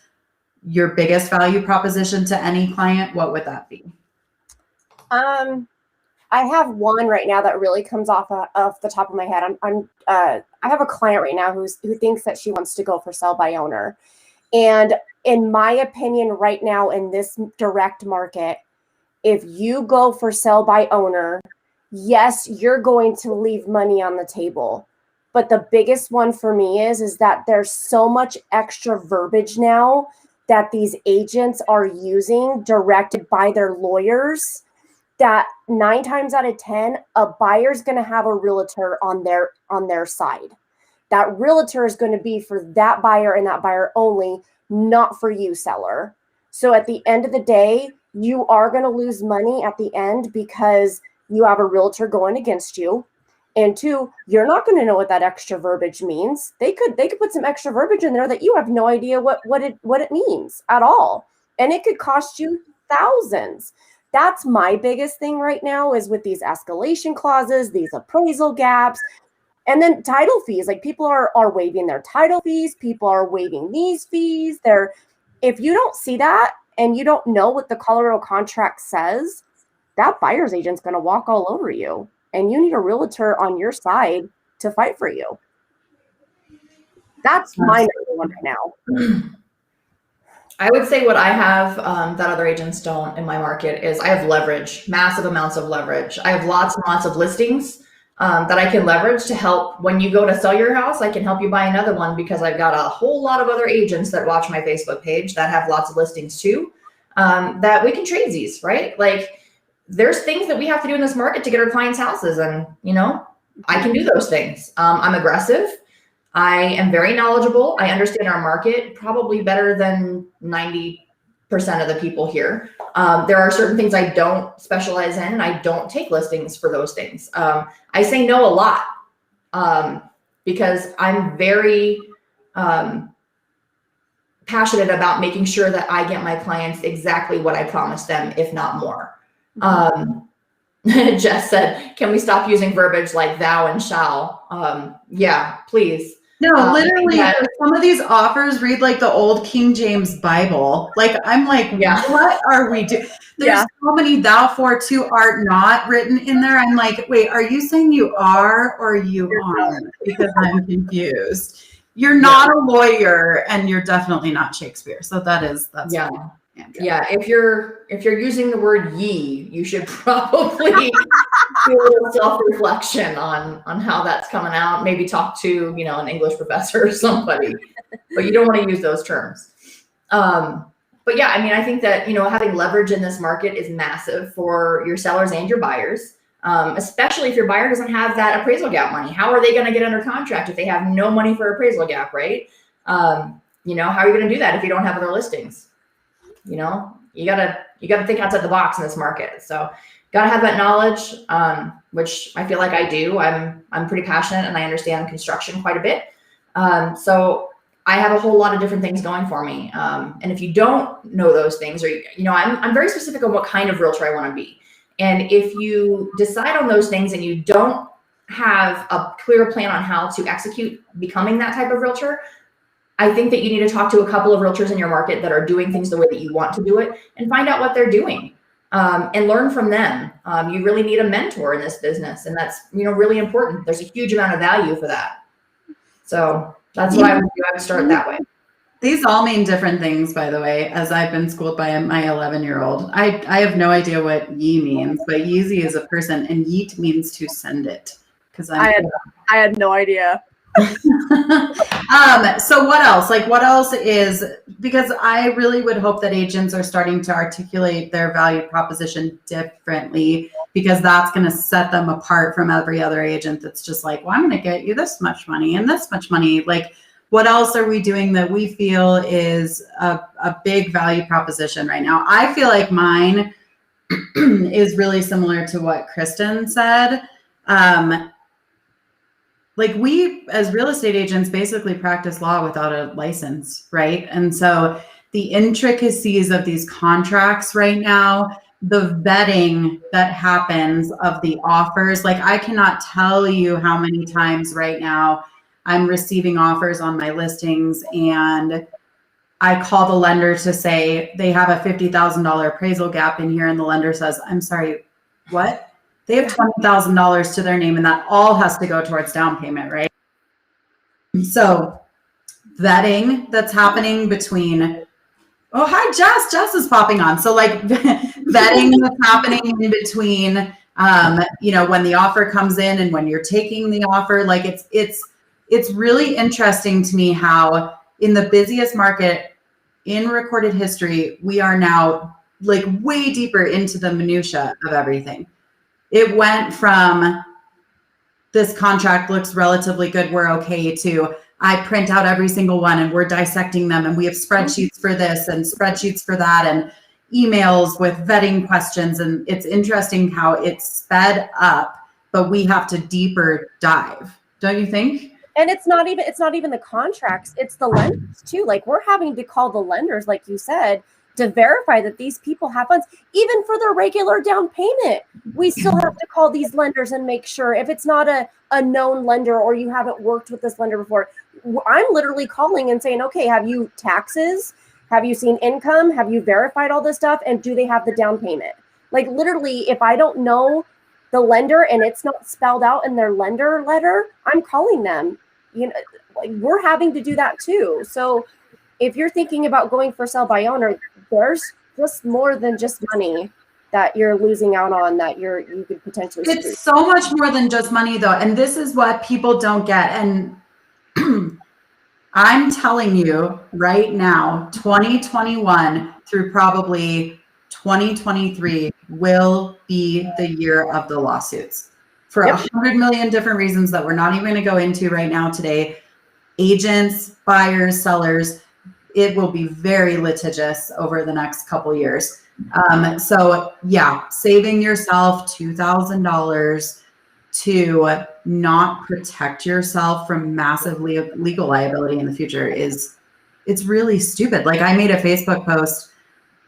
your biggest value proposition to any client, what would that be? I have one right now that really comes off the top of my head. I have a client right now who thinks that she wants to go for sell by owner. And in my opinion, right now in this direct market, if you go for sell by owner, yes, you're going to leave money on the table. But the biggest one for me is that there's so much extra verbiage now that these agents are using directed by their lawyers that 9 times out of 10, a buyer's going to have a realtor on their side. That realtor is going to be for that buyer and that buyer only, not for you, seller. So at the end of the day, you are going to lose money at the end because you have a realtor going against you. And 2, you're not going to know what that extra verbiage means. They could put some extra verbiage in there that you have no idea what it means at all. And it could cost you thousands. That's my biggest thing right now is with these escalation clauses, these appraisal gaps, and then title fees. Like, people are waiving their title fees. People are waiving these fees. If you don't see that and you don't know what the Colorado contract says, that buyer's agent's going to walk all over you. And you need a realtor on your side to fight for you. That's my number one right now. I would say what I have that other agents don't in my market is I have leverage, massive amounts of leverage. I have lots and lots of listings that I can leverage to help when you go to sell your house. I can help you buy another one because I've got a whole lot of other agents that watch my Facebook page that have lots of listings too, that we can trade these, right? Like, there's things that we have to do in this market to get our clients' houses. And, you know, I can do those things. I'm aggressive. I am very knowledgeable. I understand our market probably better than 90% of the people here. There are certain things I don't specialize in, and I don't take listings for those things. I say no a lot because I'm very passionate about making sure that I get my clients exactly what I promised them, if not more. Jess said, can we stop using verbiage like thou and shall? Yeah, please. No, literally, some of these offers read like the old King James Bible. Like, I'm like, what are we doing? There's so many thou for to art not written in there. I'm like, wait, are you saying you are or you aren't? Because I'm confused. You're not a lawyer, and you're definitely not Shakespeare. So that's yeah. If you're using the word ye, you should probably do a little self-reflection on how that's coming out. Maybe talk to, you know, an English professor or somebody, but you don't want to use those terms. But yeah, I mean, I think that, you know, having leverage in this market is massive for your sellers and your buyers. Especially if your buyer doesn't have that appraisal gap money. How are they going to get under contract if they have no money for appraisal gap, right? You know, how are you going to do that if you don't have other listings? You know, you gotta think outside the box in this market. So gotta have that knowledge, which I feel like I do. I'm pretty passionate and I understand construction quite a bit. So I have a whole lot of different things going for me. And if you don't know those things, or, you know, I'm very specific on what kind of realtor I want to be. And if you decide on those things and you don't have a clear plan on how to execute becoming that type of realtor, I think that you need to talk to a couple of realtors in your market that are doing things the way that you want to do it and find out what they're doing, and learn from them. You really need a mentor in this business, and that's, you know, really important. There's a huge amount of value for that. So that's what I would do. I would start that way. These all mean different things, by the way, as I've been schooled by my 11-year-old. I have no idea what ye means, but yeezy is a person, and yeet means to send it. Because I had no idea. So what else? Like, what else is, because I really would hope that agents are starting to articulate their value proposition differently, because that's going to set them apart from every other agent that's just like, well, I'm going to get you this much money and this much money. Like, what else are we doing that we feel is a big value proposition right now? I feel like mine is really similar to what Kristen said. Like, we as real estate agents basically practice law without a license, right? And so the intricacies of these contracts right now, the vetting that happens of the offers, like, I cannot tell you how many times right now I'm receiving offers on my listings, and I call the lender to say they have a $50,000 appraisal gap in here, and the lender says, I'm sorry, what? They have $20,000 to their name, and that all has to go towards down payment, right? So vetting that's happening between, oh, hi, Jess. Jess is popping on. So, like, vetting that's happening in between, you know, when the offer comes in and when you're taking the offer, like, it's really interesting to me how in the busiest market in recorded history, we are now like way deeper into the minutia of everything. It went from this contract looks relatively good, we're okay, to I print out every single one and we're dissecting them, and we have spreadsheets for this and spreadsheets for that and emails with vetting questions. And it's interesting how it's sped up, but we have to deeper dive. Don't you think? And it's not even the contracts, it's the lenders too. Like, we're having to call the lenders, like you said, to verify that these people have funds, even for their regular down payment. We still have to call these lenders and make sure, if it's not a known lender or you haven't worked with this lender before, I'm literally calling and saying, okay, have you taxes? Have you seen income? Have you verified all this stuff? And do they have the down payment? Like, literally, if I don't know the lender and it's not spelled out in their lender letter, I'm calling them. You know, like, we're having to do that too. So if you're thinking about going for sell by owner, there's just more than just money that you're losing out on, that you could potentially it's screw. So much more than just money, though. And this is what people don't get. And I'm telling you right now, 2021 through probably 2023 will be the year of the lawsuits for 100 million different reasons that we're not even going to go into right now today. Agents, buyers, sellers, it will be very litigious over the next couple years. So yeah, saving yourself $2,000 to not protect yourself from massive legal liability in the future it's really stupid. Like I made a Facebook post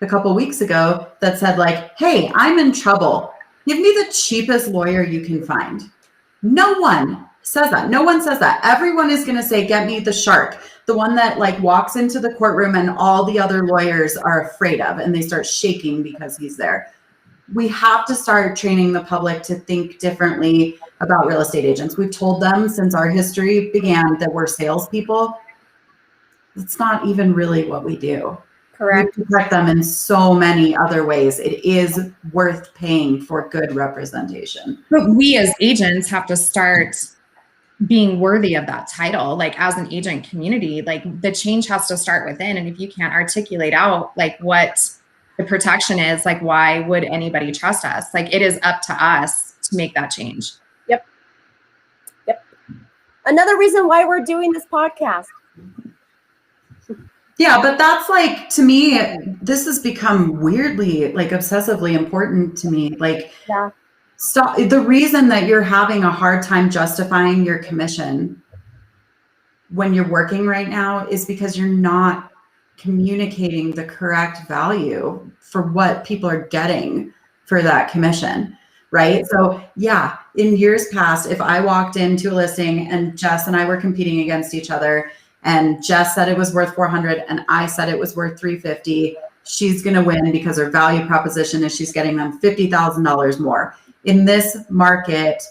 a couple weeks ago that said like, hey, I'm in trouble. Give me the cheapest lawyer you can find. No one says that. No one says that. Everyone is going to say, get me the shark, the one that like walks into the courtroom and all the other lawyers are afraid of and they start shaking because he's there. We have to start training the public to think differently about real estate agents. We've told them since our history began that we're salespeople. It's not even really what we do. Correct. We protect them in so many other ways. It is worth paying for good representation. But we as agents have to start being worthy of that title. Like as an agent community, like the change has to start within. And if you can't articulate out like what the protection is, like why would anybody trust us? Like it is up to us to make that change. Yep. Another reason why we're doing this podcast. Yeah, but that's like, to me, this has become weirdly, like obsessively important to me. Like, stop. The reason that you're having a hard time justifying your commission when you're working right now is because you're not communicating the correct value for what people are getting for that commission, right? So yeah, in years past, if I walked into a listing and Jess and I were competing against each other and Jess said it was worth 400 and I said it was worth 350, she's going to win because her value proposition is she's getting them $50,000 more. In this market,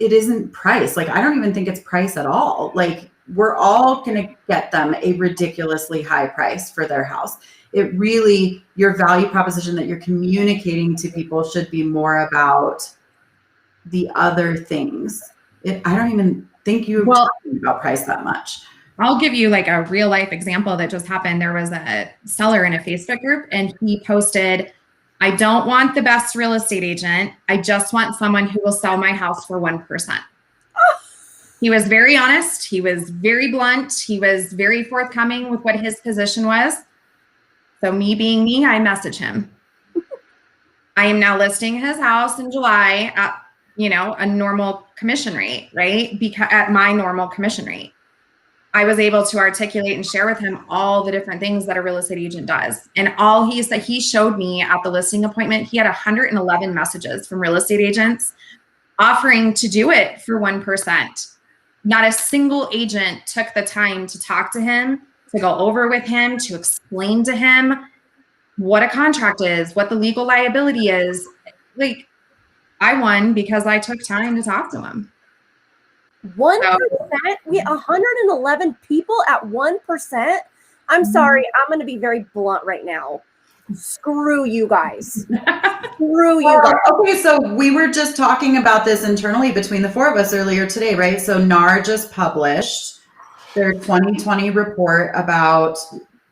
it isn't price. Like, I don't even think it's price at all. Like, we're all going to get them a ridiculously high price for their house. It really, your value proposition that you're communicating to people should be more about the other things. I don't even think you're talking about price that much. I'll give you like a real life example that just happened. There was a seller in a Facebook group and he posted, I don't want the best real estate agent. I just want someone who will sell my house for 1%. He was very honest. He was very blunt. He was very forthcoming with what his position was. So me being me, I message him. I am now listing his house in July at, a normal commission rate, right? Because at my normal commission rate. I was able to articulate and share with him all the different things that a real estate agent does. And all he said, he showed me at the listing appointment, he had 111 messages from real estate agents offering to do it for 1%. Not a single agent took the time to talk to him, to go over with him, to explain to him what a contract is, what the legal liability is. Like, I won because I took time to talk to him. 1%? We 111 people at 1%? I'm sorry, I'm going to be very blunt right now. Screw you guys. Screw you guys. Okay, so we were just talking about this internally between the four of us earlier today, right? So NAR just published their 2020 report about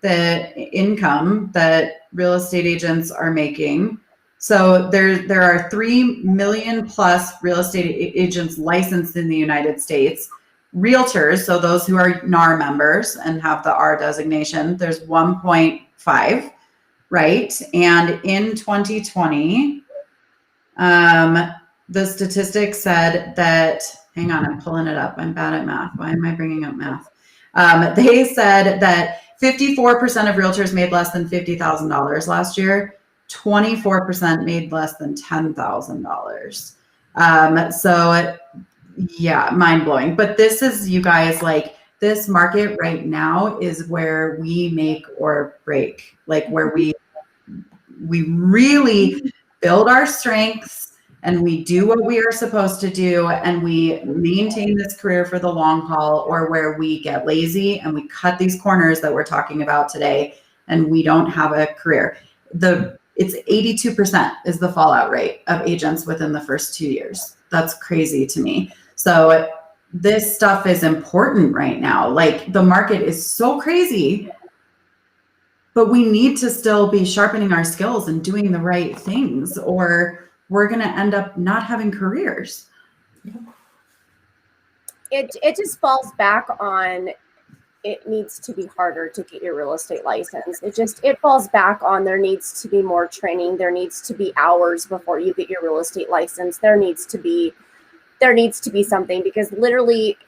the income that real estate agents are making. So there are 3 million plus real estate agents licensed in the United States. Realtors, so those who are NAR members and have the R designation, there's 1.5, right? And in 2020, the statistics said that, hang on, I'm pulling it up. I'm bad at math. Why am I bringing up math? They said that 54% of realtors made less than $50,000 last year. 24% made less than $10,000. So yeah, mind blowing. But this is, you guys, like, this market right now is where we make or break, like where we really build our strengths and we do what we are supposed to do and we maintain this career for the long haul, or where we get lazy and we cut these corners that we're talking about today and we don't have a career. It's 82% is the fallout rate of agents within the first 2 years. That's crazy to me. So this stuff is important right now. Like, the market is so crazy. but we need to still be sharpening our skills and doing the right things, or we're going to end up not having careers. It just falls back on, it needs to be harder to get your real estate license. It falls back on, there needs to be more training. There needs to be hours before you get your real estate license. There needs to be something, because literally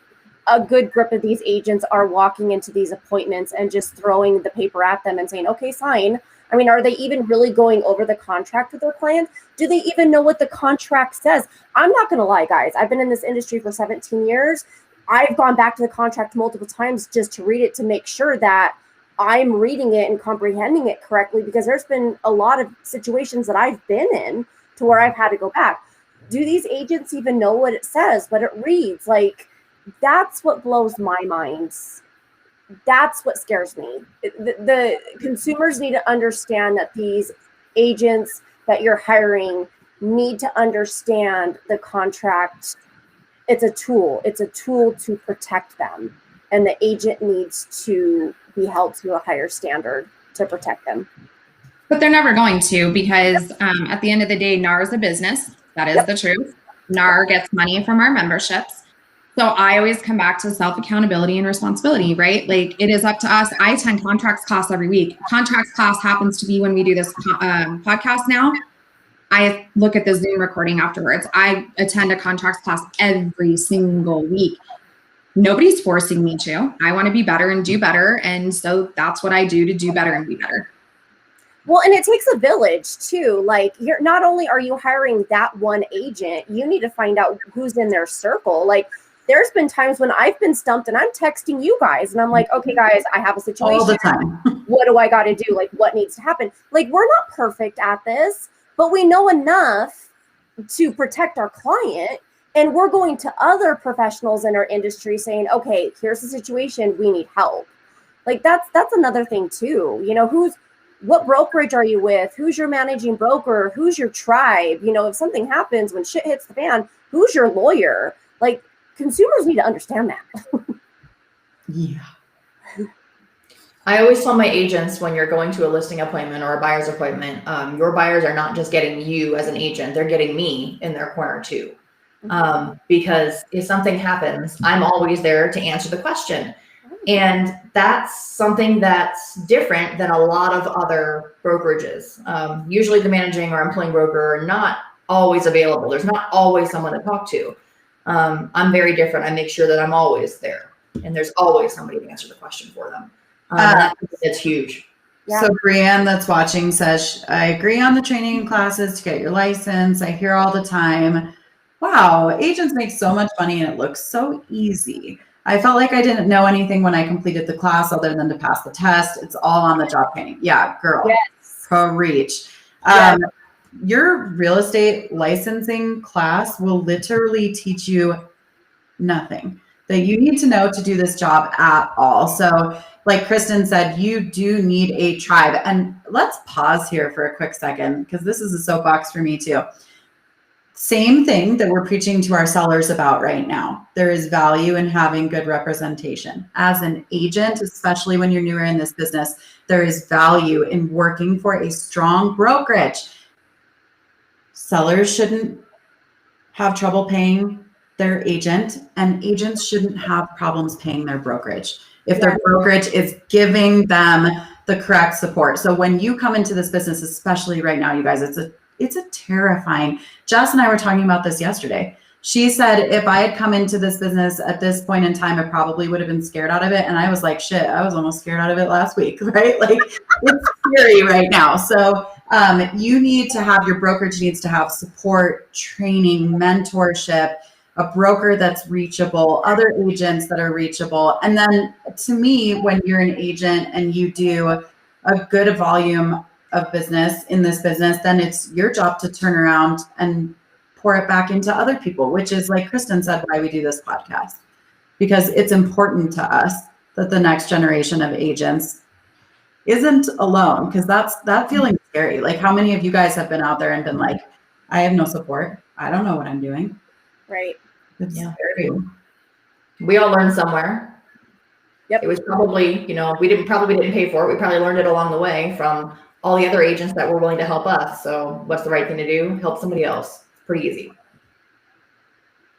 a good group of these agents are walking into these appointments and just throwing the paper at them and saying, okay, sign. I mean, are they even really going over the contract with their client? Do they even know what the contract says? I'm not going to lie, guys. I've been in this industry for 17 years. I've gone back to the contract multiple times just to read it, to make sure that I'm reading it and comprehending it correctly, because there's been a lot of situations that I've been in to where I've had to go back. Do these agents even know what it says, what it reads? Like, that's what blows my mind. That's what scares me. The consumers need to understand that these agents that you're hiring need to understand the contract. It's a tool. It's a tool to protect them. And the agent needs to be held to a higher standard to protect them. But they're never going to, because at the end of the day, NAR is a business. That is the truth. NAR gets money from our memberships. So I always come back to self-accountability and responsibility, right? Like, it is up to us. I attend contracts class every week. Contracts class happens to be when we do this podcast now. I look at the Zoom recording afterwards. I attend a contracts class every single week. Nobody's forcing me to. I want to be better and do better. And so that's what I do to do better and be better. Well, and it takes a village too. Like, you're not only are you hiring that one agent, you need to find out who's in their circle. Like, there's been times when I've been stumped and I'm texting you guys and I'm like, okay, guys, I have a situation. All the time. What do I got to do? Like, what needs to happen? Like, we're not perfect at this, but we know enough to protect our client. And we're going to other professionals in our industry saying, okay, here's the situation. We need help. Like, that's another thing too. You know, what brokerage are you with? Who's your managing broker? Who's your tribe? You know, if something happens, when shit hits the fan, who's your lawyer? Like, consumers need to understand that. Yeah. I always tell my agents, when you're going to a listing appointment or a buyer's appointment, your buyers are not just getting you as an agent, they're getting me in their corner too. Because if something happens, I'm always there to answer the question. And that's something that's different than a lot of other brokerages. Usually the managing or employing broker are not always available. There's not always someone to talk to. I'm very different. I make sure that I'm always there, and there's always somebody to answer the question for them. That's huge. Yeah. So Brianne that's watching says, I agree on the training and classes to get your license. I hear all the time, wow, agents make so much money and it looks so easy. I felt like I didn't know anything when I completed the class other than to pass the test. It's all on the job training. Yeah, girl. Yes. Preach. Your real estate licensing class will literally teach you nothing that you need to know to do this job at all. So like Kristen said, you do need a tribe. And let's pause here for a quick second, because this is a soapbox for me too. Same thing that we're preaching to our sellers about right now. There is value in having good representation. As an agent, especially when you're newer in this business, there is value in working for a strong brokerage. Sellers shouldn't have trouble paying their agent, and agents shouldn't have problems paying their brokerage if their brokerage is giving them the correct support. So when you come into this business, especially right now, you guys, it's a terrifying. Jess and I were talking about this yesterday. She said, if I had come into this business at this point in time, I probably would have been scared out of it. And I was like, shit, I was almost scared out of it last week, right? Like, it's scary right now. So you need to have, your brokerage needs to have support, training, mentorship, a broker that's reachable, other agents that are reachable. And then to me, when you're an agent and you do a good volume of business in this business, then it's your job to turn around and pour it back into other people, which is, like Kristen said, why we do this podcast, because it's important to us that the next generation of agents isn't alone, because that feeling scary. Like, how many of you guys have been out there and been like, I have no support, I don't know what I'm doing. Right. It's scary. We all learn somewhere. Yep. It was probably, we probably didn't pay for it. We probably learned it along the way from all the other agents that were willing to help us. So what's the right thing to do? Help somebody else. It's pretty easy.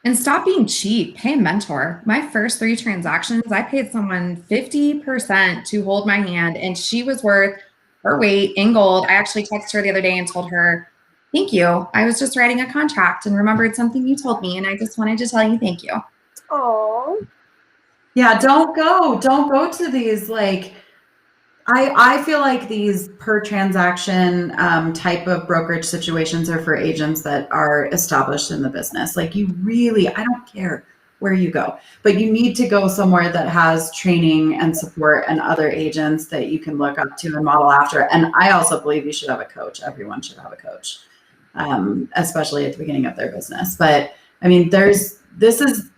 And stop being cheap. Pay a mentor. My first 3 transactions, I paid someone 50% to hold my hand, and she was worth her weight in gold. I actually texted her the other day and told her, thank you. I was just writing a contract and remembered something you told me, and I just wanted to tell you thank you. Oh. Yeah, don't go to these, like, I feel like these per transaction type of brokerage situations are for agents that are established in the business. Like, I don't care where you go, but you need to go somewhere that has training and support and other agents that you can look up to and model after. And I also believe you should have a coach. Everyone should have a coach, especially at the beginning of their business. But I mean, this is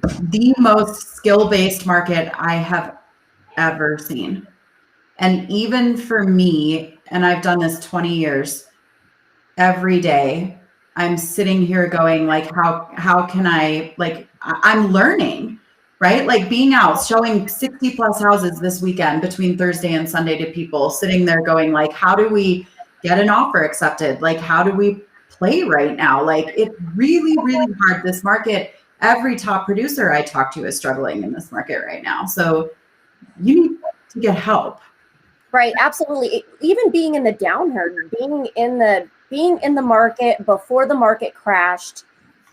the most skill-based market I have ever seen. And even for me, and I've done this 20 years, every day I'm sitting here going, like, how can I, like, I'm learning, right? Like, being out, showing 60 plus houses this weekend between Thursday and Sunday to people, sitting there going, like, how do we get an offer accepted? Like, how do we play right now? Like, it's really, really hard. This market, every top producer I talk to is struggling in this market right now. So you need to get help. Right, absolutely. Even being in the downturn, being in the market before the market crashed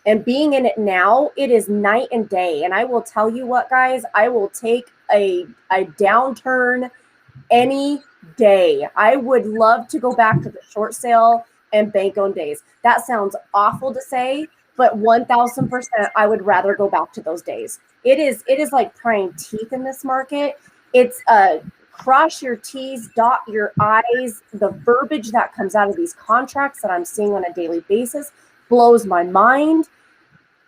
and being in it now, it is night and day. And I will tell you what, guys, I will take a downturn any day. I would love to go back to the short sale and bank owned days. That sounds awful to say, but 1000% I would rather go back to those days. It is like prying teeth in this market. It's cross your T's, dot your I's. The verbiage that comes out of these contracts that I'm seeing on a daily basis blows my mind.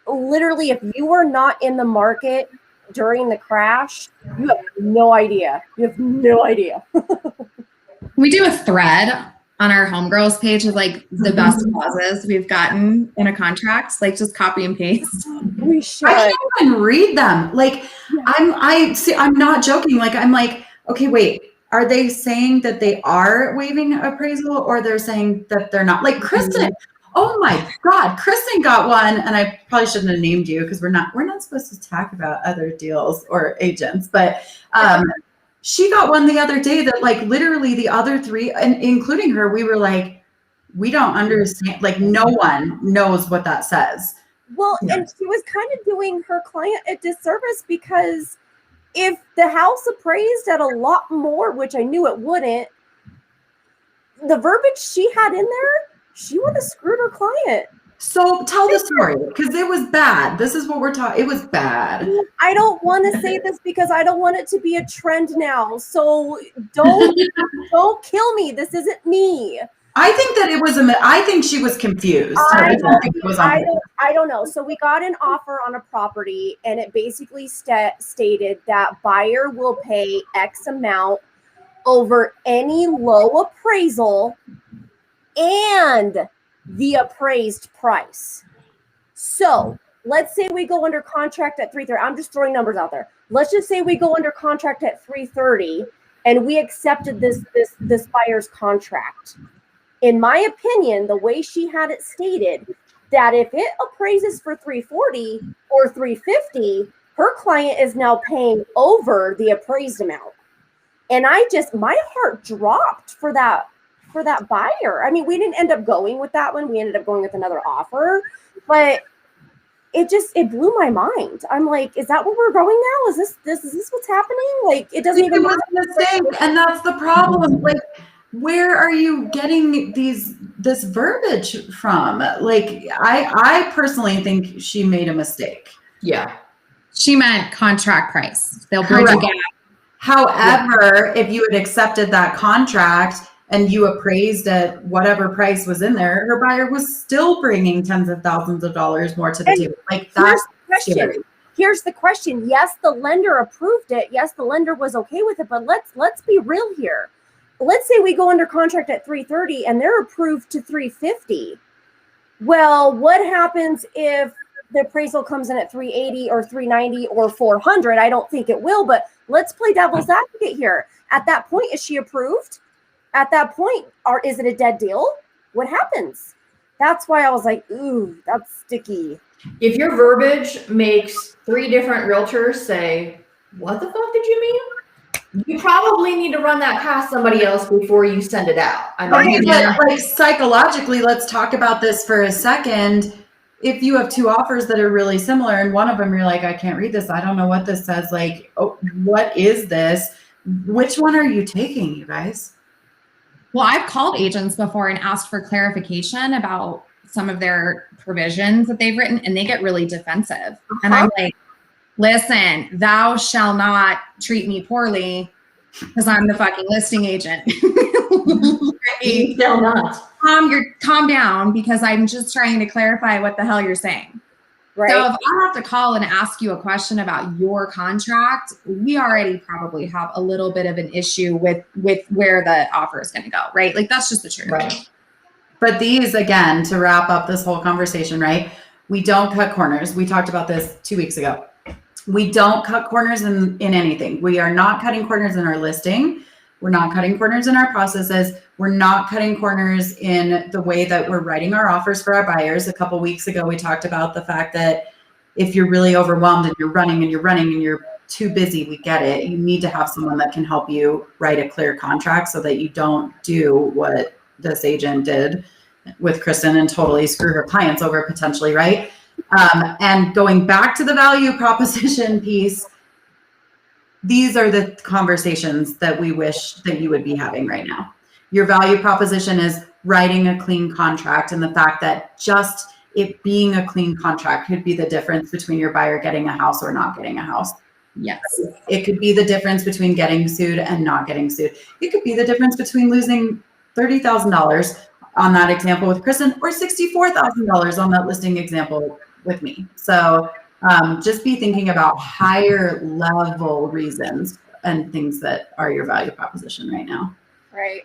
Literally, if you were not in the market during the crash, you have no idea. You have no idea. We do a thread on our homegirls page of, like, the best clauses we've gotten in a contract, like, just copy and paste. We should. I can't even read them. Like, I'm not joking. Like, I'm like, okay, wait, are they saying that they are waiving appraisal, or they're saying that they're not? Like, Kristen, oh my God, Kristen got one, and I probably shouldn't have named you because we're not supposed to talk about other deals or agents, but she got one the other day that, like, literally the other 3, and including her, we were like, we don't understand. Like, no one knows what that says. Well, and she was kind of doing her client a disservice, because if the house appraised at a lot more, which I knew it wouldn't, the verbiage she had in there, she would have screwed her client. So tell the story, because it was bad. This is what we're talking. It was bad. I don't want to say this because I don't want it to be a trend now. So don't kill me. This isn't me. I think that it was I think she was confused. I don't think it was on I don't know. So we got an offer on a property, and it basically stated that buyer will pay X amount over any low appraisal and the appraised price. So let's say we go under contract at 330. I'm just throwing numbers out there. Let's just say we go under contract at 330 and we accepted this buyer's contract. In my opinion, the way she had it stated, that if it appraises for 340 or 350, her client is now paying over the appraised amount. And my heart dropped for that buyer. I mean, we didn't end up going with that one. We ended up going with another offer, but it blew my mind. I'm like, is that what we're going now? Is this what's happening? Like, it doesn't even. It was a mistake, and that's the problem. Like, where are you getting this verbiage from? Like, I personally think she made a mistake. Yeah. She meant contract price. They'll bridge a gap. However, if you had accepted that contract and you appraised at whatever price was in there, her buyer was still bringing tens of thousands of dollars more to the table. Like, that's scary. Here's the question. Yes, the lender approved it. Yes, the lender was okay with it, but let's be real here. Let's say we go under contract at 330 and they're approved to 350. Well, what happens if the appraisal comes in at 380 or 390 or 400. I don't think it will, but let's play devil's advocate here. At that point, is she approved? At that point, is it a dead deal? What happens? That's why I was like, ooh, that's sticky. If your verbiage makes 3 different realtors say, what the fuck did you mean? You probably need to run that past somebody else before you send it out. I mean, but like psychologically, let's talk about this for a second. If you have 2 offers that are really similar and one of them you're like, I can't read this, I don't know what this says, like, oh, what is this? Which one are you taking, you guys? Well, I've called agents before and asked for clarification about some of their provisions that they've written, and they get really defensive. And I'm like, listen, thou shall not treat me poorly because I'm the fucking listing agent. you shall not. Calm down, because I'm just trying to clarify what the hell you're saying. Right. So if I have to call and ask you a question about your contract, we already probably have a little bit of an issue with where the offer is going to go, right? Like, that's just the truth. Right. But these, again, to wrap up this whole conversation, right? We don't cut corners. We talked about this 2 weeks ago. We don't cut corners in anything. We are not cutting corners in our listing. We're not cutting corners in our processes. We're not cutting corners in the way that we're writing our offers for our buyers. A couple weeks ago, we talked about the fact that if you're really overwhelmed and you're running and you're too busy, we get it. You need to have someone that can help you write a clear contract so that you don't do what this agent did with Kristen and totally screw her clients over potentially, right? And going back to the value proposition piece, these are the conversations that we wish that you would be having right now. Your value proposition is writing a clean contract, and the fact that just it being a clean contract could be the difference between your buyer getting a house or not getting a house. Yes. It could be the difference between getting sued and not getting sued. It could be the difference between losing $30,000 on that example with Kristen or $64,000 on that listing example with me. So just be thinking about higher level reasons and things that are your value proposition right now. Right.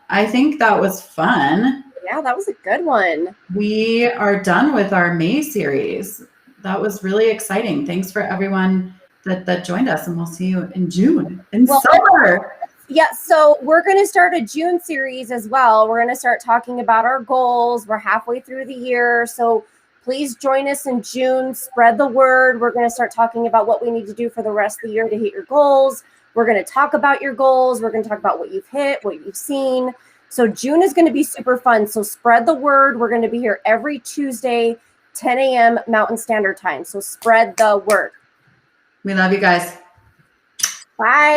I think that was fun. Yeah, that was a good one. We are done with our May series. That was really exciting. Thanks for everyone that joined us, and we'll see you in June in summer. Yeah, so we're going to start a June series as well. We're going to start talking about our goals. We're halfway through the year, so please join us in June. Spread the word. We're going to start talking about what we need to do for the rest of the year to hit your goals. We're going to talk about your goals. We're going to talk about what you've hit, what you've seen. So June is going to be super fun. So spread the word. We're going to be here every Tuesday, 10 a.m. Mountain Standard Time. So spread the word. We love you guys. Bye.